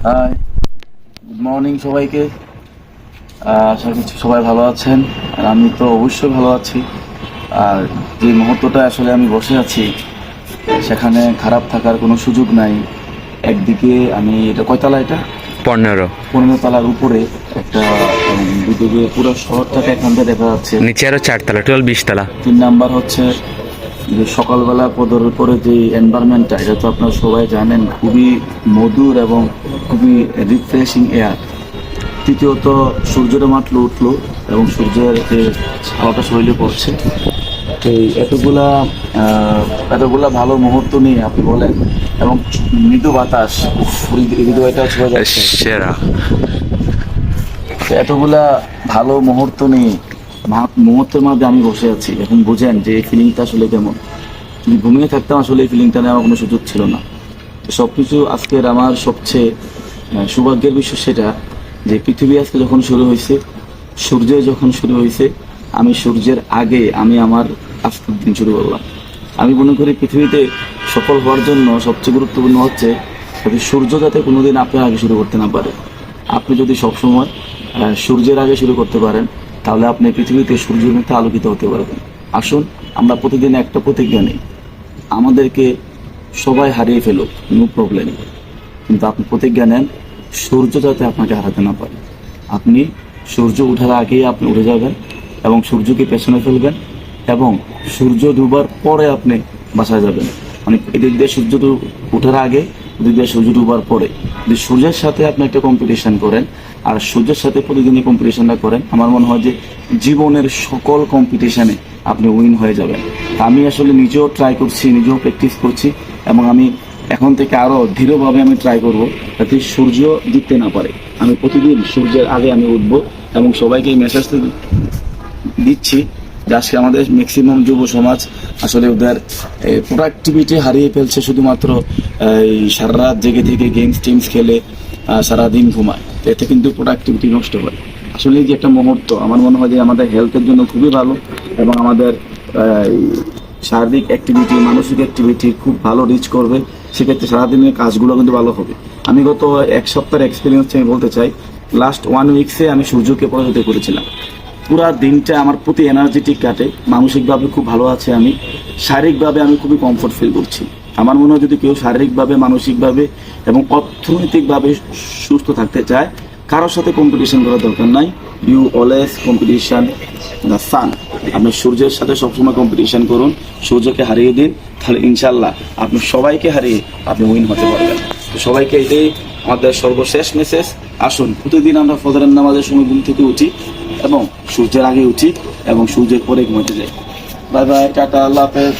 High, good morning সবাইকে। আশা করছি সবাই ভালো আছেন, আর আমি তো অবশ্যই ভালো আছি। আর যে মুহূর্তটা আসলে আমি বসে আছি সেখানে খারাপ থাকার কোনো সুযোগ নাই। একদিকে আমি এটা কয়তলা, এটা 15 তলার উপরে একটা, দুদিকে পুরো শহরটাকে এখান থেকে দেখা যাচ্ছে। নিচে আরো 4 তলা, টোটাল 20 তলা। 3 নাম্বার হচ্ছে যে সকালবেলা পদর উপরে যে এনভায়রনমেন্টটা, এটা তো আপনারা সবাই জানেন, খুবই মধুর এবং খুবই রিফ্রেশিং এয়ার। তৃতীয়ত সূর্যটা মাত্র উঠলো এবং সূর্যের যে হাওয়াটা শরীরে পড়ছে, এই এতগুলা ভালো মুহূর্ত নিয়ে আপনি বলেন, এবং মৃদু বাতাস, হৃদয়টা ছুঁয়ে যাচ্ছে। সেরা। তো এতগুলা ভালো মুহূর্ত নিয়ে মুহূর্তের মধ্যে আমি বসে আছি। এখন বুঝেন যে এই ফিলিংটা আসলে কেমন। যদি ঘুমিয়ে থাকতাম আসলে এই ফিলিংটা নেওয়ার কোনো সুযোগ ছিল না। সবকিছু আজকের আমার সবচেয়ে সৌভাগ্যের বিষয় সেটা যে পৃথিবী আজকে যখন শুরু হয়েছে, সূর্য যখন শুরু হয়েছে, আমি সূর্যের আগে আমি আমার আজকের দিন শুরু করলাম। আমি মনে করি পৃথিবীতে সফল হওয়ার জন্য সবচেয়ে গুরুত্বপূর্ণ হচ্ছে যাতে সূর্য যাতে কোনোদিন আপনার আগে শুরু করতে না পারে। আপনি যদি সবসময় সূর্যের আগে শুরু করতে পারেন, তাহলে আপনি পৃথিবীতে সূর্যের মধ্যে আলোকিত হতে পারবেন। আসুন আমরা প্রতিদিন একটা প্রতিজ্ঞা নিই, আমাদেরকে সবাই হারিয়ে ফেলুক, নো প্রবলেম, কিন্তু আপনি প্রতিজ্ঞা নেন সূর্য যাতে আপনাকে হারাতে না পারে। আপনি সূর্য ওঠার আগেই আপনি উঠে যাবেন এবং সূর্যকে পেছনে ফেলবেন, এবং সূর্য ডুবার পরে আপনি বাসায় যাবেন। মানে এদিক দিয়ে সূর্য ওঠার আগে, এদিক দিয়ে সূর্য ডুবার পরে। যদি সূর্যের সাথে আপনি একটা কম্পিটিশন করেন আর সূর্যের সাথে প্রতিদিনই কম্পিটিশনটা করেন, আমার মনে হয় যে জীবনের সকল কম্পিটিশনে আপনি উইন হয়ে যাবেন। আমি আসলে নিজেও ট্রাই করছি, নিজেও প্র্যাকটিস করছি, এবং আমি এখন থেকে আরো দৃঢ়ভাবে আমি ট্রাই করব যাতে সূর্য জিততে না পারে। আমি প্রতিদিন সূর্যের আগে আমি উঠবো, এবং সবাইকে এই মেসেজ দিচ্ছি যে আজকে আমাদের ম্যাক্সিমাম যুব সমাজ আসলে ওদের প্রোডাক্টিভিটি হারিয়ে ফেলছে, শুধুমাত্র এই সারা রাত জেগে থেকে গেমস টিমস খেলে সারাদিন ঘুমায়। এতে কিন্তু প্রোডাক্টিভিটি নষ্ট হয়। আসলে এই যে একটা মুহূর্ত, আমার মনে হয় যে আমাদের হেলথের জন্য খুবই ভালো, এবং আমাদের শারীরিক অ্যাক্টিভিটি, মানসিক অ্যাক্টিভিটি খুব ভালো রিচ করবে। সেক্ষেত্রে সারাদিনের কাজগুলো কিন্তু ভালো হবে। আমি গত এক সপ্তাহের এক্সপিরিয়েন্স আমি বলতে চাই, লাস্ট 1 উইকসে আমি সূর্যকে পরাজিত করেছিলাম। পুরা দিনটা আমার প্রতি এনার্জেটিক কাটে, মানসিকভাবে খুব ভালো আছে আমি, শারীরিকভাবে আমি খুবই কমফোর্ট ফিল করছি। আমার মনে হয় যদি কেউ শারীরিকভাবে, মানসিকভাবে এবং অর্থনৈতিকভাবে সুস্থ থাকতে চায়, কারোর সাথে কম্পিটিশন করার দরকার নাই। You always competition the sun. আপনি সূর্যের সাথে সবসময় কম্পিটিশন করুন, সূর্যকে হারিয়ে দিন, তাহলে ইনশাল্লাহ আপনি সবাইকে হারিয়ে আপনি উইন হতে পারবেন। তো সবাইকে এটাই আমাদের সর্বশেষ মেসেজ। আসুন প্রতিদিন আমরা ফজরের নামাজের সময় ঘুম থেকে উঠি এবং সূর্যের আগে উঠি এবং সূর্যের পরে ঘুমাতে যাই। বাই বাই, টাটা, আল্লাহ হাফেজ।